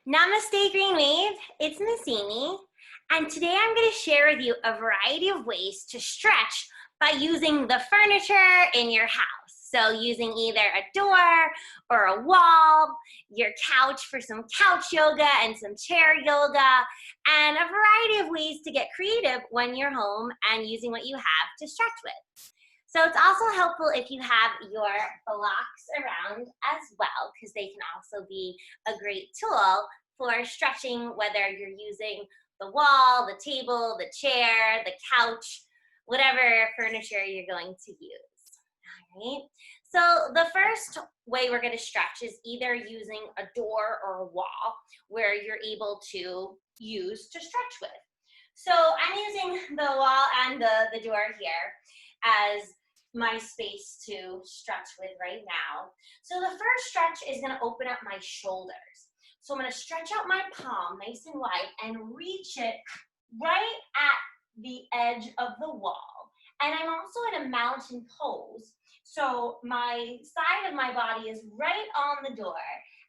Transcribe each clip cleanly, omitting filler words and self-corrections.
Namaste, Green Wave. It's Miss Amy, and today I'm going to share with you a variety of ways to stretch by using the furniture in your house. So using either a door or a wall, your couch for some couch yoga and some chair yoga, and a variety of ways to get creative when you're home and using what you have to stretch with. So it's also helpful if you have your blocks around as well, because they can also be a great tool for stretching, whether you're using the wall, the table, the chair, the couch, whatever furniture you're going to use. All right. So the first way we're going to stretch is either using a door or a wall where you're able to use to stretch with. So I'm using the wall and the door here as my space to stretch with right now. So the first stretch is going to open up my shoulders. So I'm going to stretch out my palm nice and wide and reach it right at the edge of the wall. And I'm also in a mountain pose. So my side of my body is right on the door.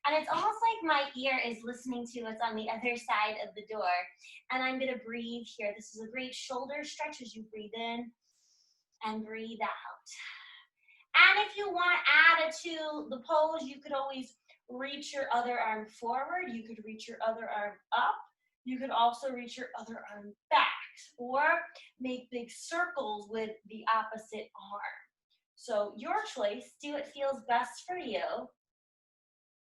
And it's almost like my ear is listening to what's on the other side of the door. And I'm going to breathe here. This is a great shoulder stretch as you breathe in and breathe out. And if you want to add it to the pose, you could always reach your other arm forward. You could reach your other arm up. You could also reach your other arm back, or make big circles with the opposite arm. So your choice, do what feels best for you.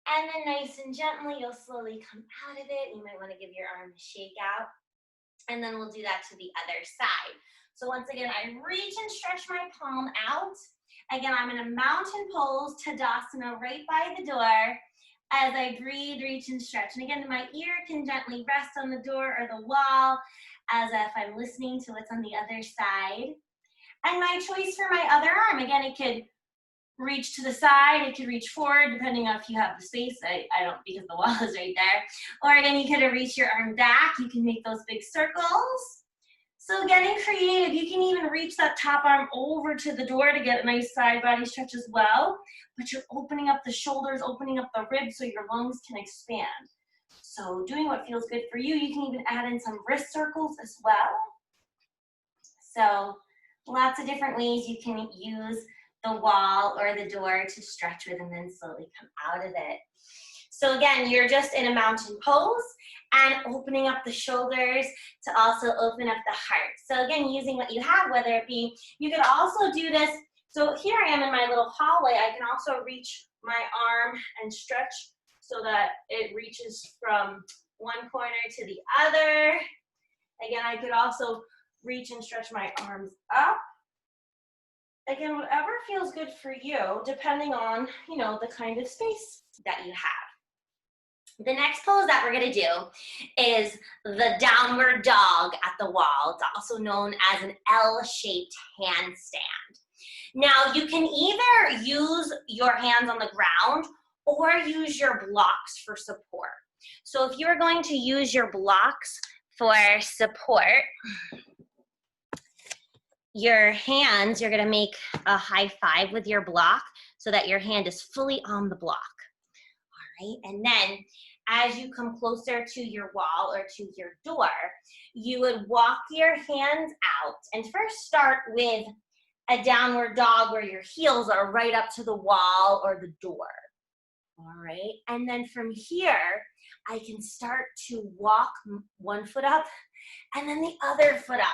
And then nice and gently, you'll slowly come out of it. You might want to give your arm a shake out. And then we'll do that to the other side. So once again, I reach and stretch my palm out. Again, I'm in a mountain pose, Tadasana, right by the door. As I breathe, reach and stretch. And again, my ear can gently rest on the door or the wall as if I'm listening to what's on the other side. And my choice for my other arm, again, it could reach to the side, it could reach forward, depending on if you have the space. I don't, because the wall is right there. Or again, you could reach your arm back. You can make those big circles. So getting creative, you can even reach that top arm over to the door to get a nice side body stretch as well. But you're opening up the shoulders, opening up the ribs so your lungs can expand. So doing what feels good for you. You can even add in some wrist circles as well. So lots of different ways you can use the wall or the door to stretch with and then slowly come out of it. So again, you're just in a mountain pose and opening up the shoulders to also open up the heart. So again, using what you have, whether it be, you could also do this. So here I am in my little hallway. I can also reach my arm and stretch so that it reaches from one corner to the other. Again, I could also reach and stretch my arms up. Again, whatever feels good for you, depending on, the kind of space that you have. The next pose that we're going to do is the downward dog at the wall. It's also known as an L-shaped handstand. Now, you can either use your hands on the ground or use your blocks for support. So if you're going to use your blocks for support, your hands, you're going to make a high five with your block so that your hand is fully on the block. All right, and then as you come closer to your wall or to your door, you would walk your hands out and first start with a downward dog where your heels are right up to the wall or the door. All right, and then from here, I can start to walk one foot up and then the other foot up.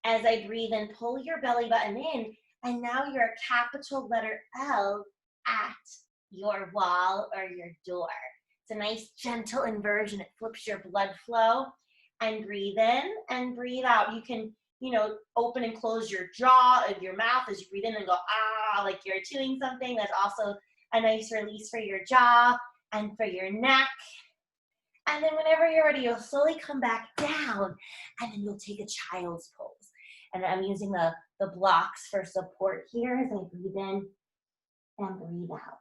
As I breathe in, pull your belly button in, and now you're a capital letter L at your wall or your door. It's a nice gentle inversion. It flips your blood flow. And breathe in and breathe out. You can, open and close your jaw and your mouth as you breathe in and go, ah, like you're chewing something. That's also a nice release for your jaw and for your neck. And then whenever you're ready, you'll slowly come back down, and then you'll take a child's pose. And I'm using the blocks for support here as I breathe in and breathe out.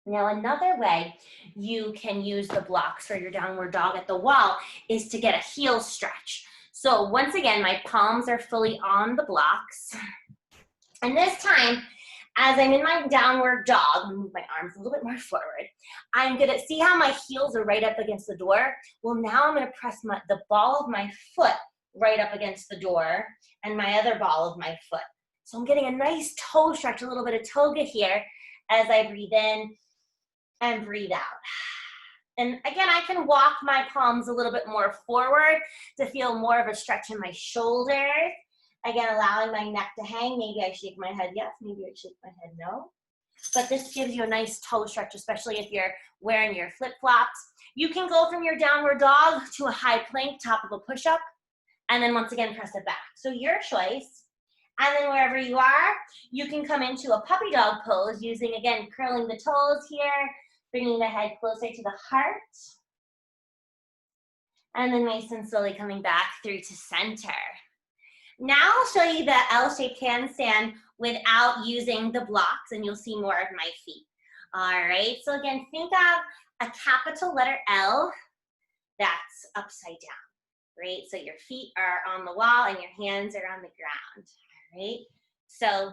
Now, another way you can use the blocks for your downward dog at the wall is to get a heel stretch. So once again, my palms are fully on the blocks. And this time, As I'm in my downward dog, I'm gonna move my arms a little bit more forward. I'm gonna see how my heels are right up against the door. Well, now I'm gonna press the ball of my foot right up against the door and my other ball of my foot. So I'm getting a nice toe stretch, a little bit of toga here as I breathe in and breathe out. And again, I can walk my palms a little bit more forward to feel more of a stretch in my shoulders. Again, allowing my neck to hang. Maybe I shake my head yes, maybe I shake my head no. But this gives you a nice toe stretch, especially if you're wearing your flip-flops. You can go from your downward dog to a high plank, top of a push-up, and then once again, press it back. So your choice. And then wherever you are, you can come into a puppy dog pose using, again, curling the toes here, bringing the head closer to the heart. And then nice and slowly coming back through to center. Now I'll show you the L-shaped handstand without using the blocks, and you'll see more of my feet. All right, so again, think of a capital letter L that's upside down, right? So your feet are on the wall and your hands are on the ground, all right? So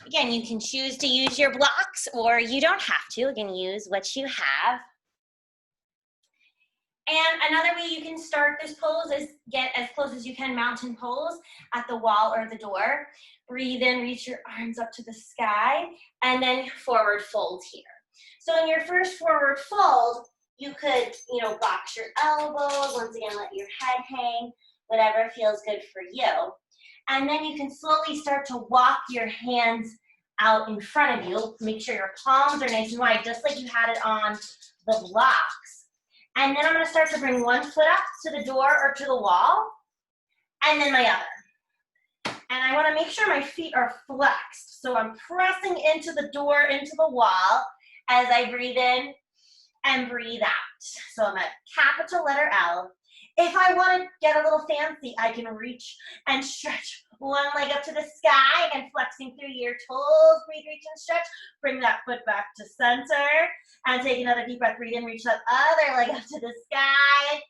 again, you can choose to use your blocks or you don't have to. Again, use what you have. And another way you can start this pose is get as close as you can, mountain pose at the wall or the door. Breathe in, reach your arms up to the sky, and then forward fold here. So in your first forward fold, you could, box your elbows. Once again, let your head hang, whatever feels good for you. And then you can slowly start to walk your hands out in front of you. Make sure your palms are nice and wide, just like you had it on the blocks. And then I'm gonna start to bring one foot up to the door or to the wall, and then my other. And I wanna make sure my feet are flexed. So I'm pressing into the door, into the wall, as I breathe in and breathe out. So I'm at capital letter L. If I wanna get a little fancy, I can reach and stretch one leg up to the sky and flexing through your toes. Breathe, reach, and stretch. Bring that foot back to center. And take another deep breath. Breathe in, reach that other leg up to the sky.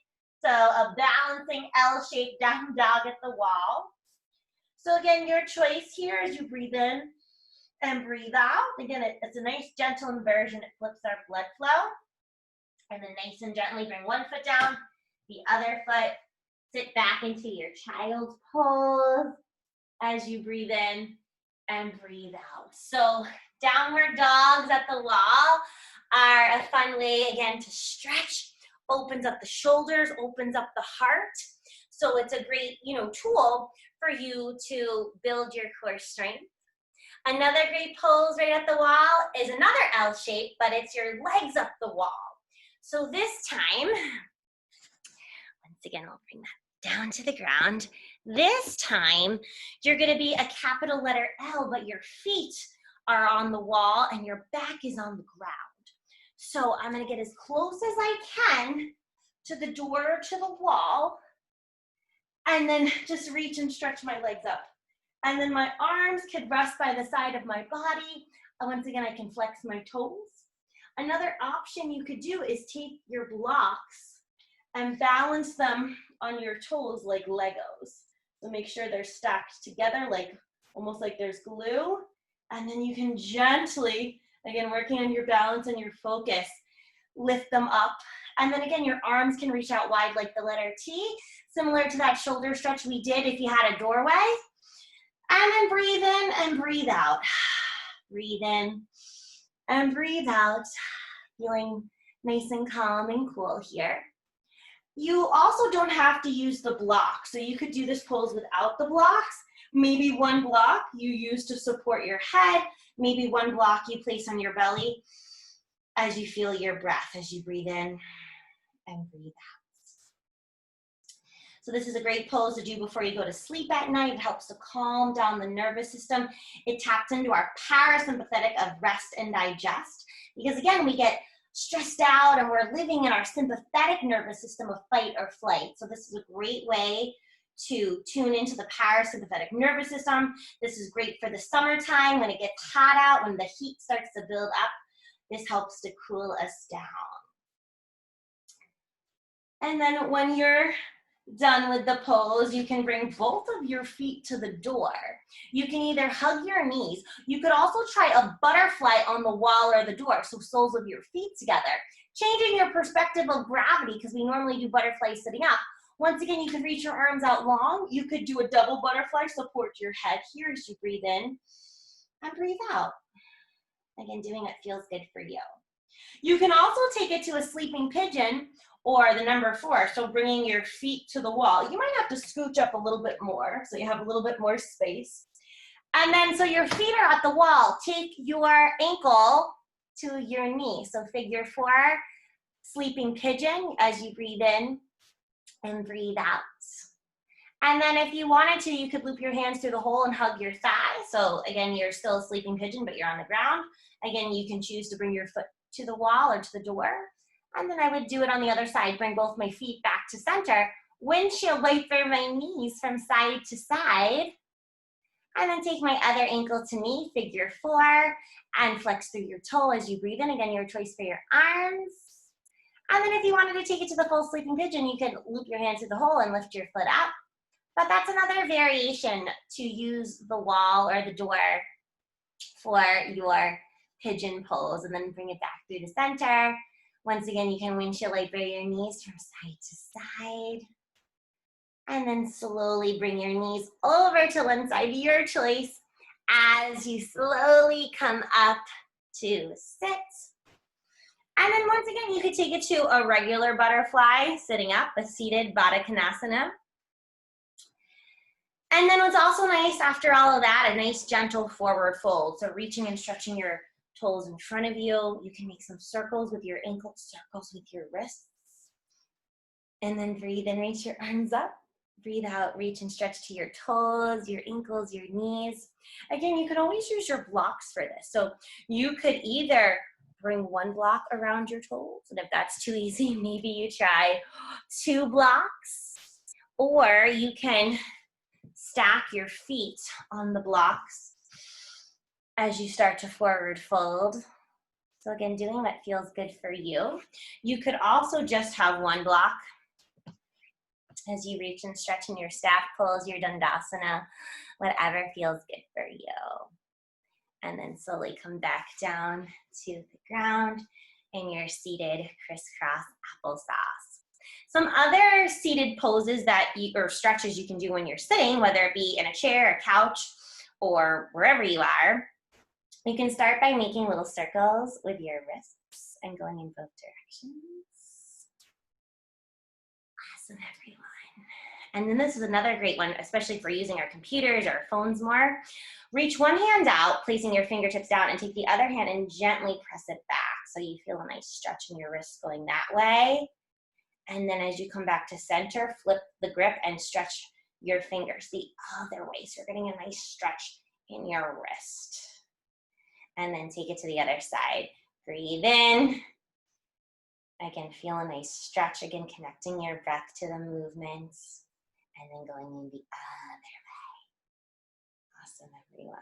So a balancing L-shaped down dog at the wall. So again, your choice here as you breathe in and breathe out. Again, it's a nice gentle inversion. It flips our blood flow. And then nice and gently bring one foot down, the other foot. Sit back into your child's pose as you breathe in and breathe out. So downward dogs at the wall are a fun way, again, to stretch, opens up the shoulders, opens up the heart. So it's a great, tool for you to build your core strength. Another great pose right at the wall is another L shape, but it's your legs up the wall. So this time, once again, I'll bring that down to the ground. This time, you're gonna be a capital letter L, but your feet are on the wall and your back is on the ground. So I'm gonna get as close as I can to the door, to the wall, and then just reach and stretch my legs up. And then my arms could rest by the side of my body. Once again, I can flex my toes. Another option you could do is take your blocks and balance them on your toes like Legos. So make sure they're stacked together, almost like there's glue. And then you can gently, again, working on your balance and your focus, lift them up. And then again, your arms can reach out wide like the letter T, similar to that shoulder stretch we did if you had a doorway. And then breathe in and breathe out. Breathe in and breathe out, feeling nice and calm and cool here. You also don't have to use the block. So you could do this pose without the blocks. Maybe one block you use to support your head. Maybe one block you place on your belly as you feel your breath, as you breathe in and breathe out. So this is a great pose to do before you go to sleep at night. It helps to calm down the nervous system. It taps into our parasympathetic of rest and digest. Because again, we get stressed out and we're living in our sympathetic nervous system of fight or flight. So this is a great way to tune into the parasympathetic nervous system. This is great for the summertime when it gets hot out, when the heat starts to build up. This helps to cool us down. And then when you're done with the pose, you can bring both of your feet to the door. You can either hug your knees. You could also try a butterfly on the wall or the door, so soles of your feet together. Changing your perspective of gravity, because we normally do butterflies sitting up. Once again, you could reach your arms out long. You could do a double butterfly, support your head here as you breathe in and breathe out. Again, doing what feels good for you. You can also take it to a sleeping pigeon or the number 4, so bringing your feet to the wall. You might have to scooch up a little bit more so you have a little bit more space. And then so your feet are at the wall. Take your ankle to your knee. So figure 4, sleeping pigeon as you breathe in and breathe out. And then if you wanted to, you could loop your hands through the hole and hug your thigh. So again, you're still a sleeping pigeon, but you're on the ground. Again, you can choose to bring your foot to the wall or to the door. And then I would do it on the other side, bring both my feet back to center, windshield wiper my knees from side to side, and then take my other ankle to knee, figure 4, and flex through your toe as you breathe in. Again, your choice for your arms. And then if you wanted to take it to the full sleeping pigeon, you could loop your hands through the hole and lift your foot up. But that's another variation to use the wall or the door for your pigeon pose, and then bring it back through the center. Once again, you can windshield wiper your knees from side to side. And then slowly bring your knees over to one side, your choice, as you slowly come up to sit. And then once again, you could take it to a regular butterfly, sitting up, a seated Baddha Konasana. And then what's also nice after all of that, a nice gentle forward fold. So reaching and stretching your toes in front of you. You can make some circles with your ankles, circles with your wrists. And then breathe in, reach your arms up. Breathe out, reach and stretch to your toes, your ankles, your knees. Again, you can always use your blocks for this. So you could either bring one block around your toes, and if that's too easy, maybe you try 2 blocks, or you can stack your feet on the blocks as you start to forward fold. So again, doing what feels good for you. You could also just have one block as you reach and stretch in your staff pose, your Dandasana, whatever feels good for you. And then slowly come back down to the ground in your seated crisscross applesauce. Some other seated poses or stretches you can do when you're sitting, whether it be in a chair, a couch, or wherever you are. You can start by making little circles with your wrists and going in both directions. Awesome, everyone. And then this is another great one, especially for using our computers or phones more. Reach one hand out, placing your fingertips down, and take the other hand and gently press it back. So you feel a nice stretch in your wrists going that way. And then as you come back to center, flip the grip and stretch your fingers the other way. So you're getting a nice stretch in your wrist. And then take it to the other side. Breathe in. Again, feel a nice stretch. Again, connecting your breath to the movements. And then going in the other way. Awesome, everyone.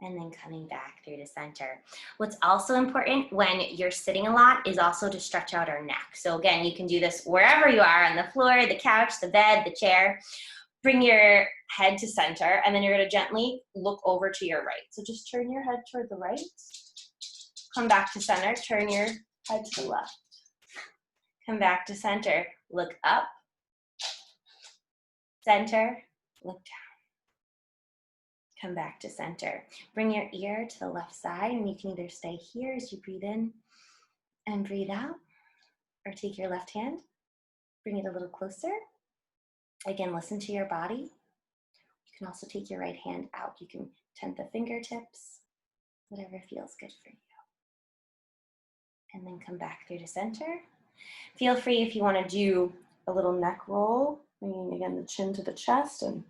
And then coming back through the center. What's also important when you're sitting a lot is also to stretch out our neck. So again, you can do this wherever you are, on the floor, the couch, the bed, the chair. Bring your head to center, and then you're gonna gently look over to your right. So just turn your head toward the right. Come back to center, turn your head to the left. Come back to center, look up. Center, look down. Come back to center. Bring your ear to the left side, and you can either stay here as you breathe in and breathe out, or take your left hand, bring it a little closer. Again, listen to your body. You can also take your right hand out. You can tent the fingertips, whatever feels good for you. And then come back through to center. Feel free if you want to do a little neck roll, bringing again the chin to the chest and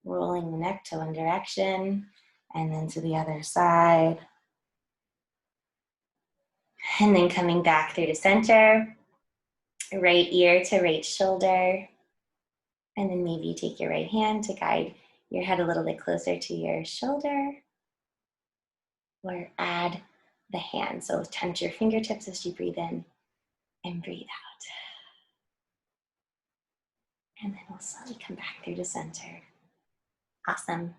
rolling the neck to one direction and then to the other side. And then coming back through to center, right ear to right shoulder. And then maybe you take your right hand to guide your head a little bit closer to your shoulder, or add the hand. So tent your fingertips as you breathe in and breathe out. And then we'll slowly come back through to center. Awesome.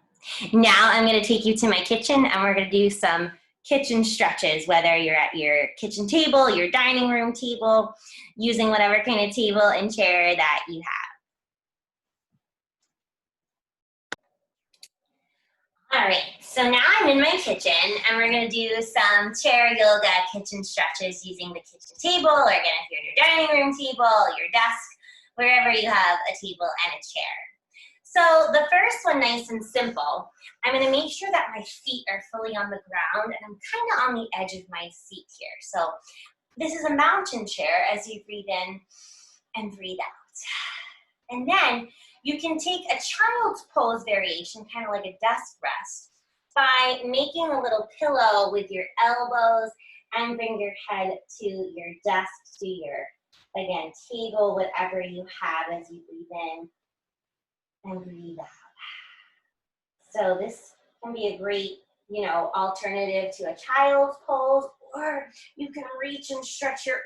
Now I'm going to take you to my kitchen and we're going to do some kitchen stretches, whether you're at your kitchen table, your dining room table, using whatever kind of table and chair that you have. All right, so now I'm in my kitchen and we're going to do some chair yoga kitchen stretches using the kitchen table, or again, if you're in your dining room table, your desk, wherever you have a table and a chair. So the first one, nice and simple, I'm going to make sure that my feet are fully on the ground and I'm kind of on the edge of my seat here. So this is a mountain chair as you breathe in and breathe out. And then you can take a child's pose variation, kind of like a desk rest, by making a little pillow with your elbows and bring your head to your desk, to your, again, table, whatever you have as you breathe in and breathe out. So this can be a great, alternative to a child's pose, or you can reach and stretch your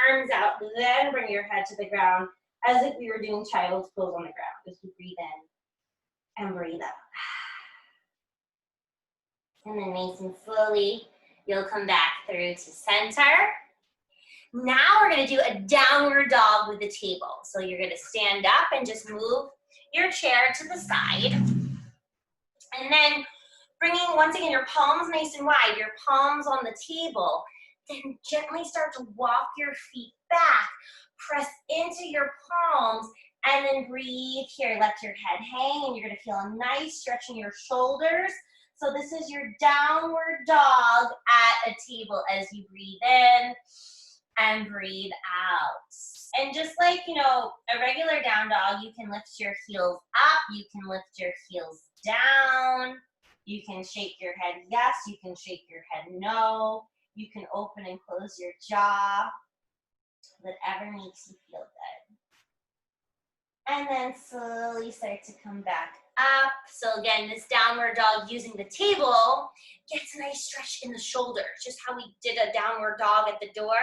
arms out, then bring your head to the ground as if we were doing child's pose on the ground. Just breathe in and breathe out. And then nice and slowly, you'll come back through to center. Now we're gonna do a downward dog with the table. So you're gonna stand up and just move your chair to the side. And then bringing, once again, your palms nice and wide, your palms on the table. Then gently start to walk your feet back. Press into your palms and then breathe here. Let your head hang and you're gonna feel a nice stretch in your shoulders. So this is your downward dog at a table as you breathe in and breathe out. And just like, a regular down dog, you can lift your heels up, you can lift your heels down, you can shake your head yes, you can shake your head no, you can open and close your jaw, whatever makes you feel good. And then slowly start to come back up. So again, this downward dog using the table gets a nice stretch in the shoulders, just how we did a downward dog at the door,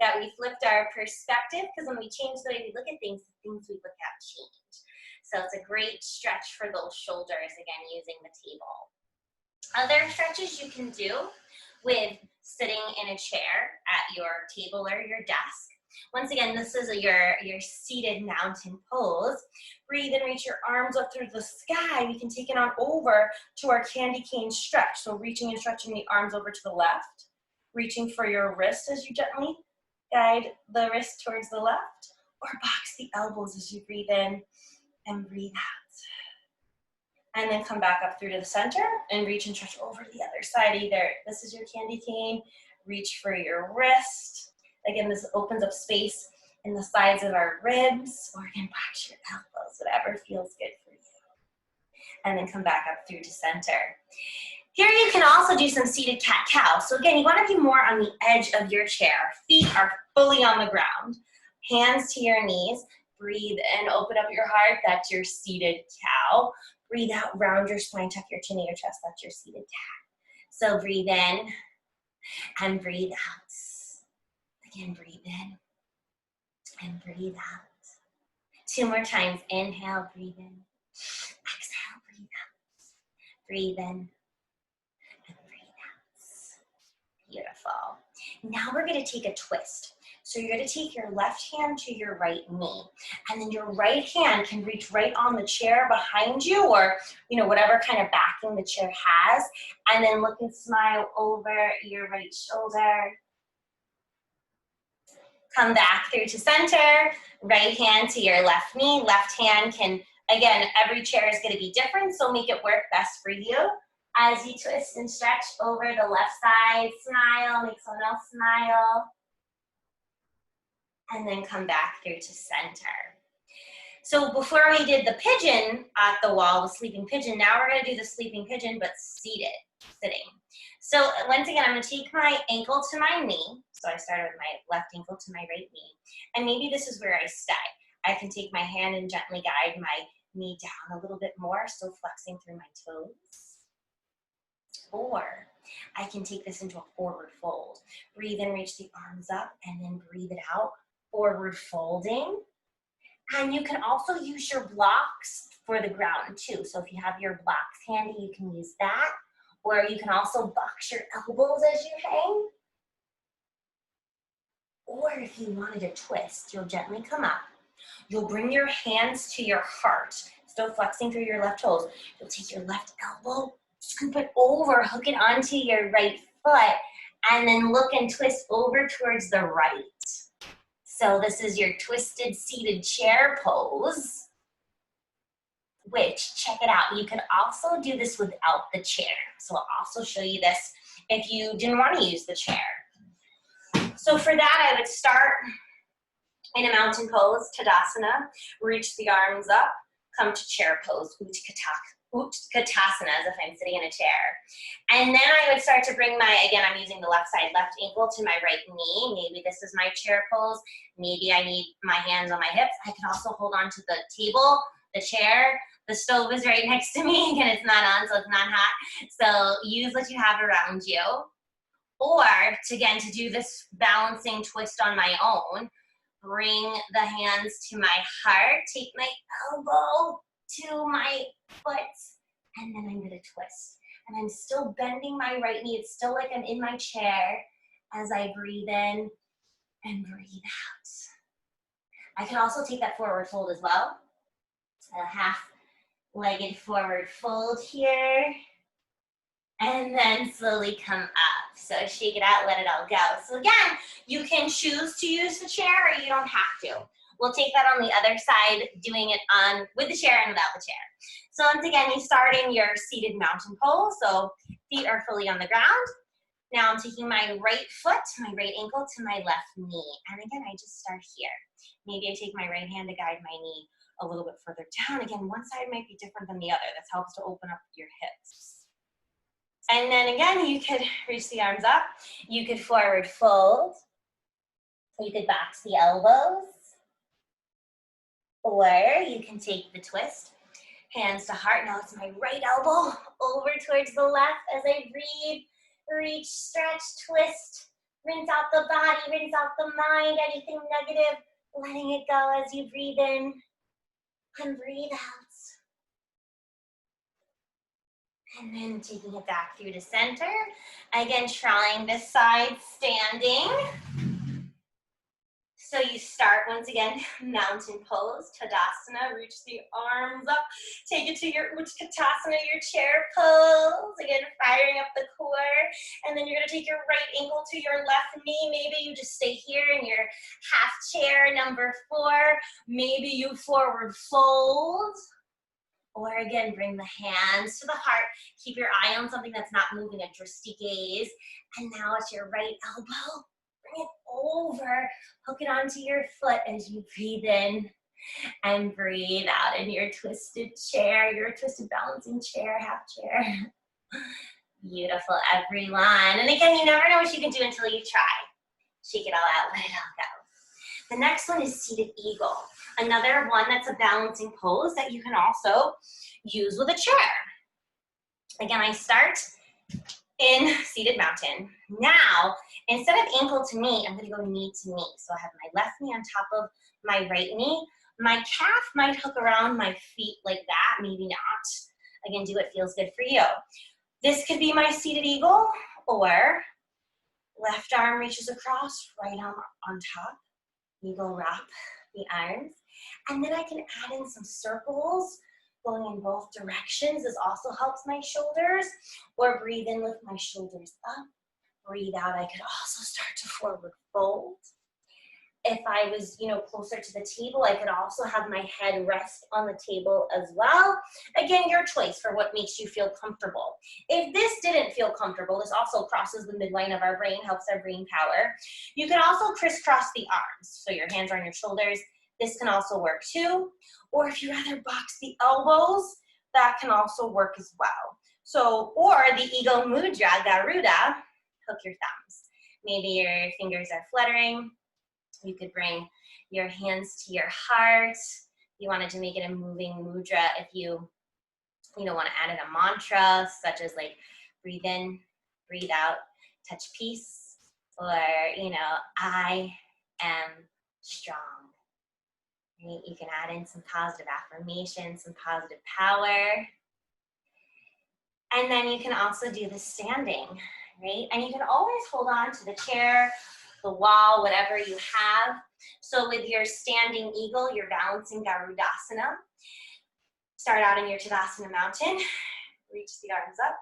that we flipped our perspective, because when we change the way we look at things, the things we look at change. So it's a great stretch for those shoulders, again, using the table. Other stretches you can do with sitting in a chair at your table or your desk. Once again, this is your seated mountain pose. Breathe and reach your arms up through the sky. We can take it on over to our candy cane stretch. So reaching and stretching the arms over to the left, reaching for your wrist as you gently guide the wrist towards the left, or box the elbows as you breathe in and breathe out. And then come back up through to the center and reach and stretch over to the other side. Either this is your candy cane, reach for your wrist. Again, this opens up space in the sides of our ribs, or again, box your elbows, whatever feels good for you. And then come back up through to center. Here you can also do some seated cat-cow. So again, you want to be more on the edge of your chair. Feet are fully on the ground. Hands to your knees. Breathe in, open up your heart. That's your seated cow. Breathe out, round your spine, tuck your chin in your chest. That's your seated cat. So breathe in and breathe out. Again, breathe in and breathe out. 2 more times. Inhale, breathe in. Exhale, breathe out. Breathe in and breathe out. Beautiful. Now we're going to take a twist. So you're going to take your left hand to your right knee, and then your right hand can reach right on the chair behind you, or whatever kind of backing the chair has, and then look and smile over your right shoulder. Come back through to center, right hand to your left knee. Left hand can, again, every chair is going to be different, so make it work best for you. As you twist and stretch over the left side, smile, make someone else smile. And then come back through to center. So before we did the pigeon at the wall, the sleeping pigeon, now we're going to do the sleeping pigeon, but seated, sitting. So once again, I'm going to take my ankle to my knee. So I started with my left ankle to my right knee. And maybe this is where I stay. I can take my hand and gently guide my knee down a little bit more, still flexing through my toes. Or I can take this into a forward fold. Breathe in, reach the arms up, and then breathe it out. Forward folding. And you can also use your blocks for the ground too. So if you have your blocks handy, you can use that. Or you can also box your elbows as you hang. Or if you wanted to twist, you'll gently come up. You'll bring your hands to your heart, still flexing through your left toes. You'll take your left elbow, scoop it over, hook it onto your right foot, and then look and twist over towards the right. So this is your twisted seated chair pose, which, check it out, you can also do this without the chair. So I'll also show you this if you didn't want to use the chair. So for that, I would start in a mountain pose, Tadasana, reach the arms up, come to chair pose, Utkatasana, as if I'm sitting in a chair. And then I would start to bring again, I'm using the left side, left ankle to my right knee. Maybe this is my chair pose. Maybe I need my hands on my hips. I can also hold on to the table, the chair. The stove is right next to me. Again, it's not on, so it's not hot. So use what you have around you. Or, to do this balancing twist on my own, bring the hands to my heart, take my elbow to my foot, and then I'm gonna twist. And I'm still bending my right knee. It's still like I'm in my chair as I breathe in and breathe out. I can also take that forward fold as well. A half-legged forward fold here. And then slowly come up. So shake it out, let it all go. So again, you can choose to use the chair or you don't have to. We'll take that on the other side, doing it with the chair and without the chair. So once again, you start in your seated mountain pose. So feet are fully on the ground. Now I'm taking my right foot, my right ankle to my left knee. And again, I just start here. Maybe I take my right hand to guide my knee a little bit further down. Again, one side might be different than the other. This helps to open up your hips. And then again, you could reach the arms up. You could forward fold. You could box the elbows. Or you can take the twist. Hands to heart. Now it's my right elbow over towards the left as I breathe. Reach, stretch, twist. Rinse out the body, rinse out the mind, anything negative. Letting it go as you breathe in and breathe out. And then taking it back through to center. Again, trying this side standing. So you start, once again, mountain pose, Tadasana, reach the arms up, take it to your Utkatasana, your chair pose. Again, firing up the core. And then you're gonna take your right ankle to your left knee. Maybe you just stay here in your half chair, number 4. Maybe you forward fold. Or again, bring the hands to the heart. Keep your eye on something that's not moving, a drishti gaze. And now it's your right elbow. Bring it over. Hook it onto your foot as you breathe in and breathe out in your twisted chair, your twisted balancing chair, half chair. Beautiful, everyone. And again, you never know what you can do until you try. Shake it all out, let it all go. The next one is seated eagle. Another one that's a balancing pose that you can also use with a chair. Again, I start in seated mountain. Now, instead of ankle to knee, I'm gonna go knee to knee. So I have my left knee on top of my right knee. My calf might hook around my feet like that, maybe not. Again, do what feels good for you. This could be my seated eagle, or left arm reaches across, right arm on top. Eagle wrap the arms. And then I can add in some circles going in both directions. This also helps my shoulders. Or breathe in with my shoulders up. Breathe out. I could also start to forward fold. If I was, closer to the table, I could also have my head rest on the table as well. Again, your choice for what makes you feel comfortable. If this didn't feel comfortable, this also crosses the midline of our brain, helps our brain power. You can also crisscross the arms. So your hands are on your shoulders. This can also work too. Or if you rather box the elbows, that can also work as well. So, or the Ego Mudra, Garuda, hook your thumbs. Maybe your fingers are fluttering. You could bring your hands to your heart. You wanted to make it a moving mudra. If you want to add in a mantra, such as like breathe in, breathe out, touch peace, or I am strong. right? You can add in some positive affirmation, some positive power. And then you can also do the standing, right? And you can always hold on to the chair, the wall, whatever you have. So with your standing eagle, you're balancing Garudasana. Start out in your Tadasana mountain, reach the arms up,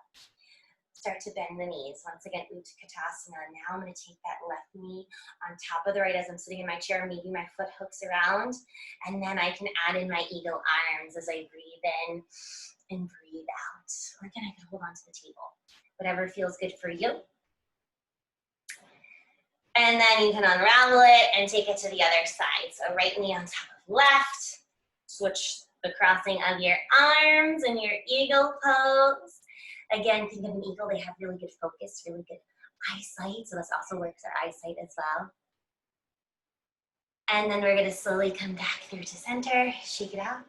start to bend the knees. Once again, Utkatasana. Now I'm gonna take that left knee on top of the right as I'm sitting in my chair. Maybe my foot hooks around, and then I can add in my eagle arms as I breathe in and breathe out. Or again, I can hold on to the table. Whatever feels good for you. And then you can unravel it and take it to the other side. So right knee on top of left. Switch the crossing of your arms and your eagle pose. Again, think of an eagle. They have really good focus, really good eyesight. So this also works our eyesight as well. And then we're going to slowly come back through to center. Shake it out.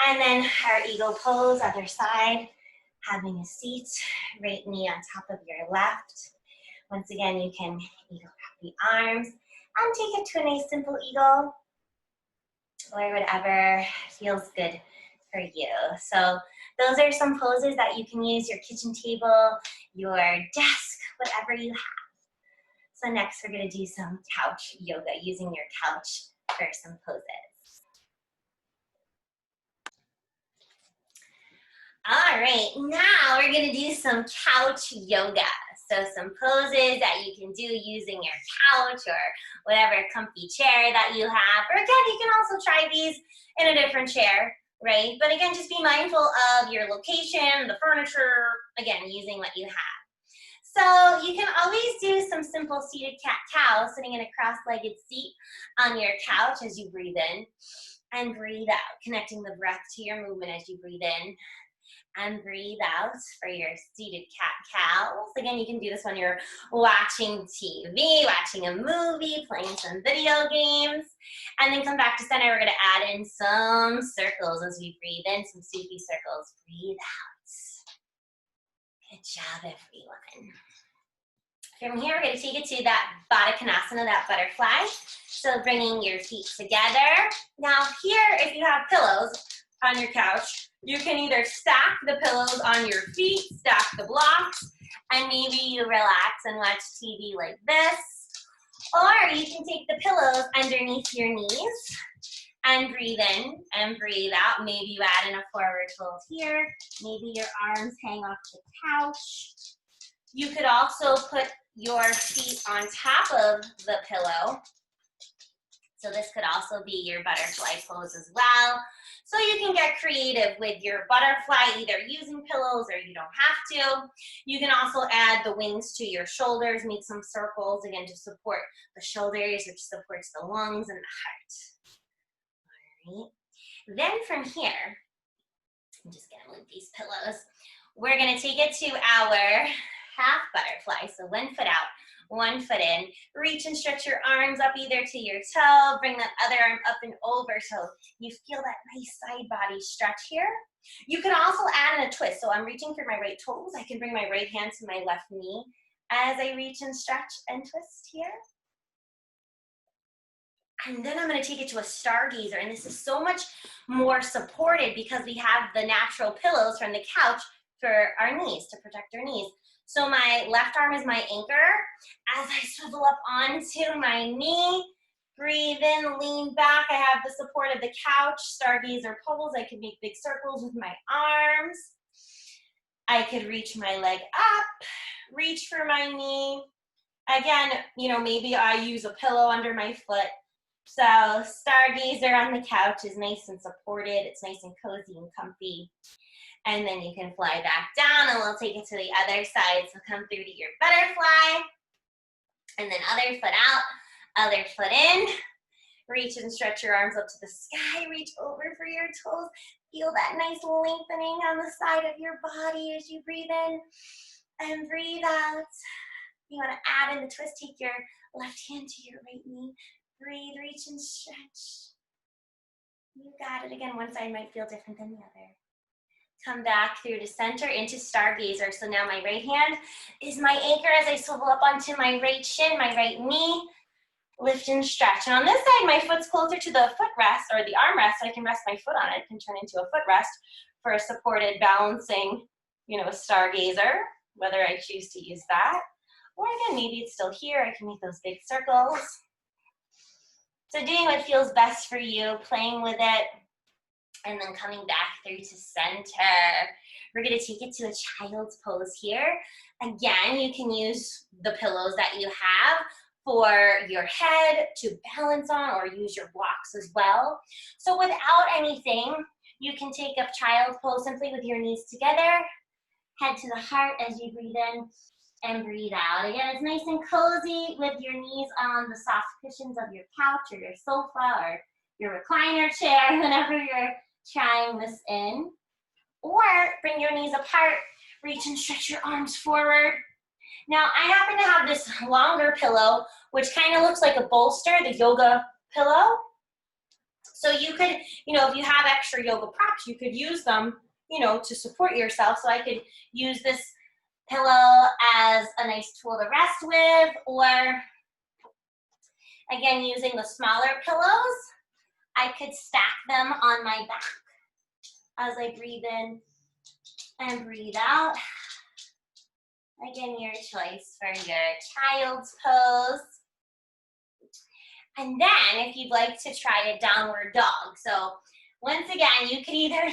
And then our eagle pose, other side. Having a seat, right knee on top of your left. Once again, you can eagle wrap the arms and take it to a nice simple eagle or whatever feels good for you. So those are some poses that you can use, your kitchen table, your desk, whatever you have. So next we're gonna do some couch yoga, using your couch for some poses. All right, now we're gonna do some couch yoga. So some poses that you can do using your couch or whatever comfy chair that you have. Or again, you can also try these in a different chair, right? But again, just be mindful of your location, the furniture, again, using what you have. So you can always do some simple seated cat-cow, sitting in a cross-legged seat on your couch as you breathe in and breathe out, connecting the breath to your movement as you breathe in and breathe out for your seated cat-cows. Again, you can do this when you're watching TV, watching a movie, playing some video games, and then come back to center. We're gonna add in some circles as we breathe in, some Sufi circles. Breathe out. Good job, everyone. From here, we're gonna take it to that Baddha Konasana, that butterfly. So bringing your feet together. Now here, if you have pillows on your couch, you can either stack the pillows on your feet, stack the blocks, and maybe you relax and watch TV like this. Or you can take the pillows underneath your knees and breathe in and breathe out. Maybe you add in a forward fold here. Maybe your arms hang off the couch. You could also put your feet on top of the pillow. So this could also be your butterfly pose as well. So you can get creative with your butterfly, either using pillows or you don't have to. You can also add the wings to your shoulders, make some circles, again, to support the shoulders, which supports the lungs and the heart. All right. Then from here, I'm just gonna move these pillows. We're gonna take it to our half butterfly. So 1 foot out, 1 foot in. Reach and stretch your arms up either to your toe, bring that other arm up and over so you feel that nice side body stretch here. You can also add in a twist. So I'm reaching for my right toes. I can bring my right hand to my left knee as I reach and stretch and twist here. And then I'm gonna take it to a stargazer, and this is so much more supported because we have the natural pillows from the couch for our knees, to protect our knees. So my left arm is my anchor. As I swivel up onto my knee, breathe in, lean back. I have the support of the couch, stargazer pose. I can make big circles with my arms. I could reach my leg up, reach for my knee. Again, you know, maybe I use a pillow under my foot. So stargazer on the couch is nice and supported. It's nice and cozy and comfy. And then you can fly back down, and we'll take it to the other side. So come through to your butterfly, and then other foot out, other foot in. Reach and stretch your arms up to the sky. Reach over for your toes. Feel that nice lengthening on the side of your body as you breathe in and breathe out. You want to add in the twist. Take your left hand to your right knee. Breathe, reach, and stretch. You got it. Again, one side might feel different than the other. Come back through to center into stargazer. So now my right hand is my anchor as I swivel up onto my right shin, my right knee. lift and stretch. And on this side, my foot's closer to the footrest or the armrest, so I can rest my foot on it. It can turn into a footrest for a supported balancing, you know, a stargazer, whether I choose to use that. Or again, maybe it's still here. I can make those big circles. So doing what feels best for you, playing with it, and then coming back through to center. We're gonna take it to a child's pose here. Again, you can use the pillows that you have for your head to balance on, or use your blocks as well. So without anything, you can take up child's pose simply with your knees together, head to the heart as you breathe in and breathe out. Again, it's nice and cozy with your knees on the soft cushions of your couch or your sofa or your recliner chair whenever you're trying this in. Or bring your knees apart, reach and stretch your arms forward. Now, I happen to have this longer pillow, which kind of looks like a bolster, the yoga pillow. So you could, you know, if you have extra yoga props, you could use them, you know, to support yourself. So I could use this pillow as a nice tool to rest with, or again, using the smaller pillows, I could stack them on my back as I breathe in and breathe out. Again, your choice for your child's pose. And then if you'd like to try a downward dog. So once again, you could either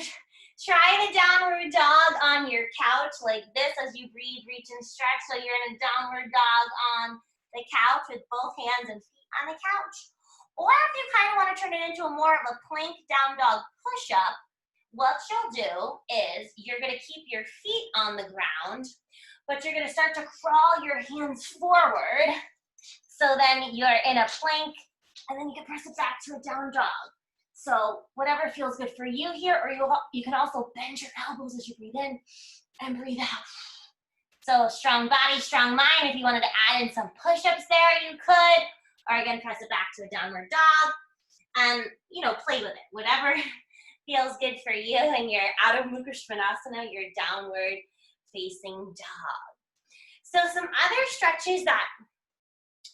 try the downward dog on your couch like this as you breathe, reach and stretch. So you're in a downward dog on the couch with both hands and feet on the couch. Or if you kind of want to turn it into a more of a plank down dog push-up, what you'll do is you're going to keep your feet on the ground, but you're going to start to crawl your hands forward. So then you're in a plank, and then you can press it back to a down dog. So whatever feels good for you here, or you can also bend your elbows as you breathe in and breathe out. So strong body, strong mind. If you wanted to add in some push-ups there, you could. Or again, press it back to a downward dog and, you know, play with it. Whatever feels good for you. And you're out of Mukha Svanasana, your downward facing dog. So some other stretches that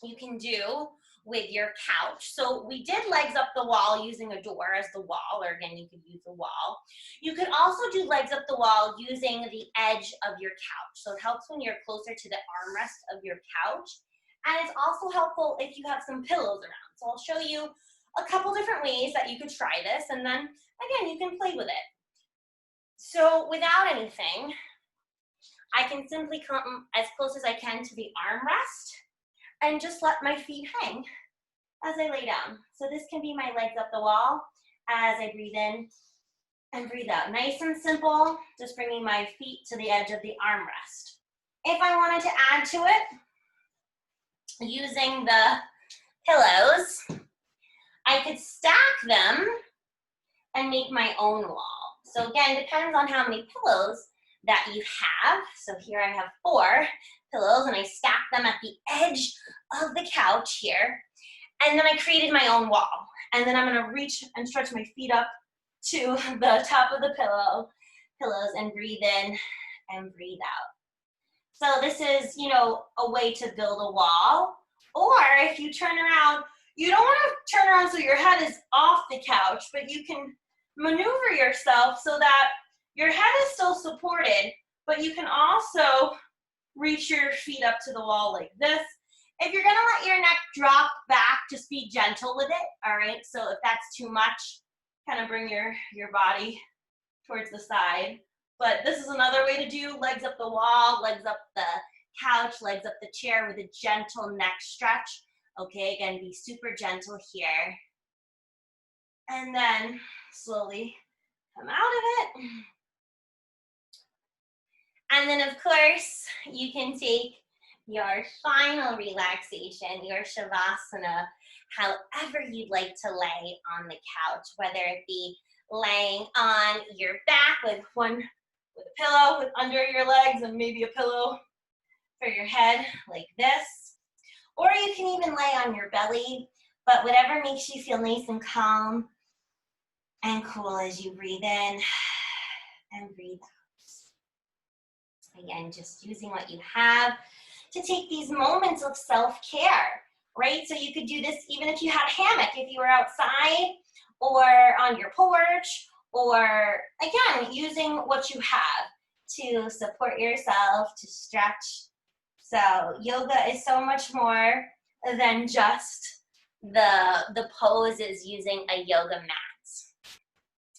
you can do with your couch. So we did legs up the wall using a door as the wall, or again, you could use the wall. You could also do legs up the wall using the edge of your couch. So it helps when you're closer to the armrest of your couch. And it's also helpful if you have some pillows around. So I'll show you a couple different ways that you could try this, and then again, you can play with it. So without anything, I can simply come as close as I can to the armrest and just let my feet hang as I lay down. So this can be my legs up the wall as I breathe in and breathe out. Nice and simple, just bringing my feet to the edge of the armrest. If I wanted to add to it, using the pillows, I could stack them and make my own wall. So again, depends on how many pillows that you have. So here I have 4 pillows, and I stack them at the edge of the couch here. And then I created my own wall. And then I'm gonna reach and stretch my feet up to the top of the pillows and breathe in and breathe out. So this is, you know, a way to build a wall. Or if you turn around, you don't want to turn around so your head is off the couch, but you can maneuver yourself so that your head is still supported, but you can also reach your feet up to the wall like this. If you're gonna let your neck drop back, just be gentle with it, all right? So if that's too much, kind of bring your body towards the side. But this is another way to do legs up the wall, legs up the couch, legs up the chair with a gentle neck stretch. Okay, again, be super gentle here. And then slowly come out of it. And then of course, you can take your final relaxation, your Shavasana, however you'd like to lay on the couch, whether it be laying on your back with a pillow under your legs and maybe a pillow for your head like this. Or you can even lay on your belly, but whatever makes you feel nice and calm and cool as you breathe in and breathe out. Again, just using what you have to take these moments of self-care. right? So you could do this even if you had a hammock, if you were outside or on your porch, or again, using what you have to support yourself, to stretch. So yoga is so much more than just the poses using a yoga mat.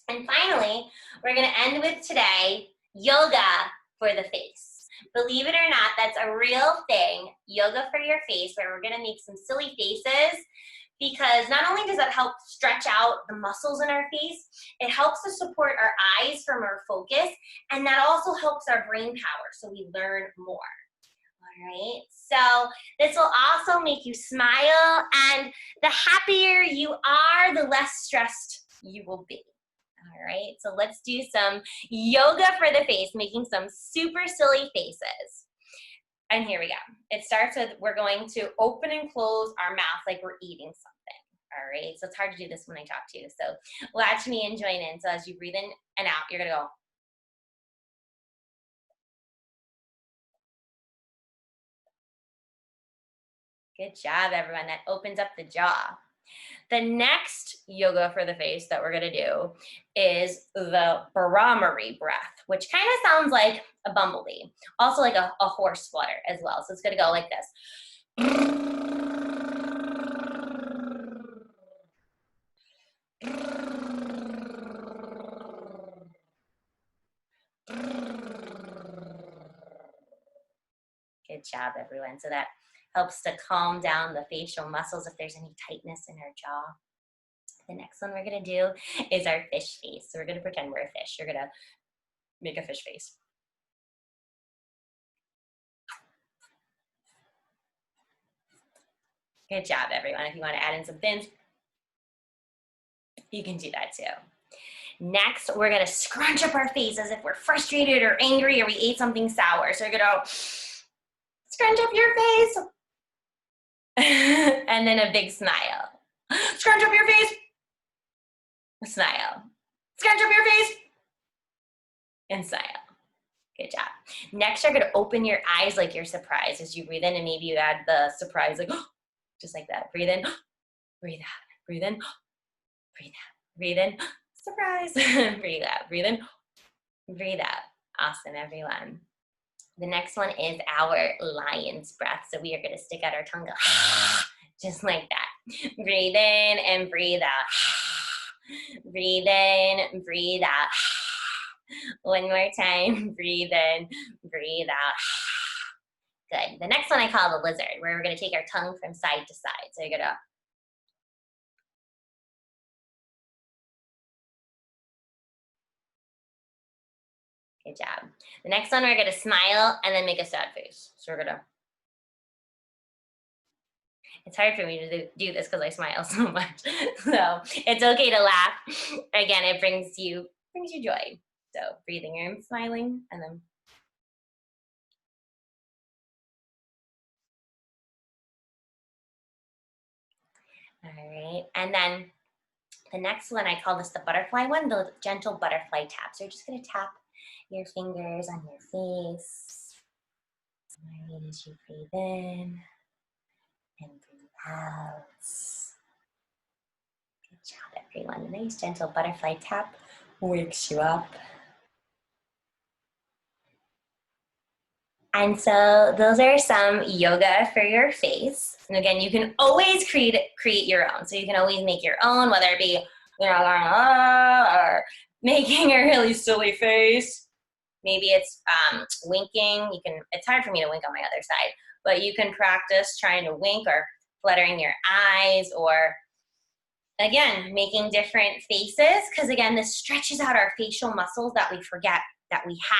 And finally, we're gonna end with today, yoga for the face. Believe it or not, that's a real thing, yoga for your face, where we're gonna make some silly faces, because not only does that help stretch out the muscles in our face, it helps to support our eyes from our focus, and that also helps our brain power, so we learn more. All right, so this will also make you smile, and the happier you are, the less stressed you will be. All right, so let's do some yoga for the face, making some super silly faces. And here we go. It starts with, we're going to open and close our mouth like we're eating something. All right, so it's hard to do this when I talk to you. So watch me and join in. So as you breathe in and out, you're gonna go. Good job, everyone. That opens up the jaw. The next yoga for the face that we're gonna do is the Bhramari breath, which kind of sounds like a bumblebee, also like a horse flutter as well. So it's gonna go like this. Good job, everyone. So that helps to calm down the facial muscles if there's any tightness in our jaw. The next one we're gonna do is our fish face. So we're gonna pretend we're a fish. You're gonna make a fish face. Good job, everyone. If you want to add in some fins, you can do that too. Next, we're gonna scrunch up our face as if we're frustrated or angry or we ate something sour. So you're gonna scrunch up your face. And then a big smile. Scrunch up your face. Smile. Scrunch up your face. And smile. Good job. Next, you're gonna open your eyes like you're surprised as you breathe in, and maybe you add the surprise, like, just like that. Breathe in, breathe out, breathe in, breathe out, breathe in, surprise, breathe out, breathe in, breathe out. Awesome, everyone. The next one is our lion's breath. So we are gonna stick out our tongue, go, just like that. Breathe in and breathe out. Breathe in, breathe out. One more time, breathe in, breathe out. Good. The next one I call the lizard, where we're gonna take our tongue from side to side. So you're gonna, good job. The next one, we're gonna smile and then make a sad face. So we're gonna, it's hard for me to do this because I smile so much. So it's okay to laugh. Again, it brings you joy. So breathing in, smiling, and then. All right, and then the next one, I call this the butterfly one, the gentle butterfly tap. So you're just gonna tap your fingers on your face. Right, as you breathe in and breathe out. Good job, everyone. A nice gentle butterfly tap wakes you up. And so those are some yoga for your face. And again, you can always create your own. So you can always make your own, whether it be, or making a really silly face. Maybe it's winking. It's hard for me to wink on my other side, but you can practice trying to wink or fluttering your eyes, or again, making different faces. Because again, this stretches out our facial muscles that we forget that we have.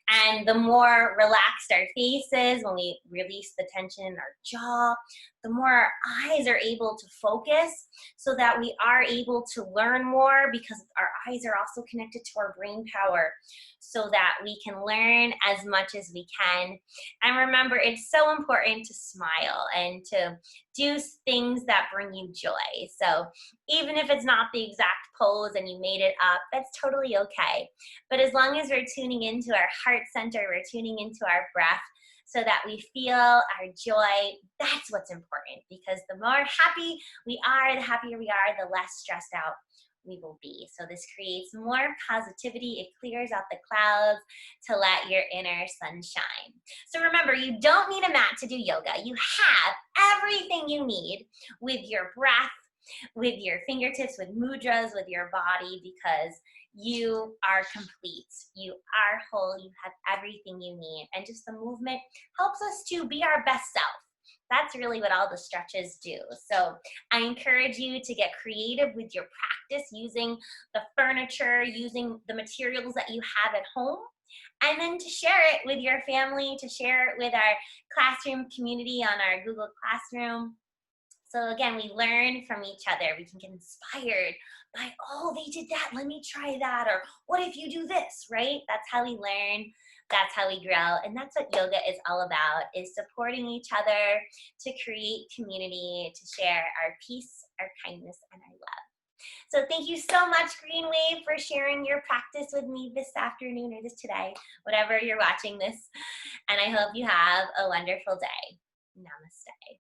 And the more relaxed our face is, when we release the tension in our jaw, the more our eyes are able to focus, so that we are able to learn more, because our eyes are also connected to our brain power, so that we can learn as much as we can. And remember, it's so important to smile and to do things that bring you joy. So even if it's not the exact pose and you made it up, that's totally okay. But as long as we're tuning into our heart center, we're tuning into our breath, so that we feel our joy. That's what's important, because the more happy we are, the happier we are, the less stressed out we will be. So this creates more positivity. It clears out the clouds to let your inner sun shine. So remember, you don't need a mat to do yoga. You have everything you need with your breath, with your fingertips, with mudras, with your body, because you are complete. You are whole. You have everything you need. And just the movement helps us to be our best self. That's really what all the stretches do. So I encourage you to get creative with your practice, using the furniture, using the materials that you have at home, and then to share it with your family, to share it with our classroom community on our Google Classroom. So again, we learn from each other. We can get inspired by, oh, they did that, let me try that. Or what if you do this, right? That's how we learn. That's how we grow. And that's what yoga is all about, is supporting each other to create community, to share our peace, our kindness, and our love. So thank you so much, Green Wave, for sharing your practice with me this afternoon or this today, whatever you're watching this. And I hope you have a wonderful day. Namaste.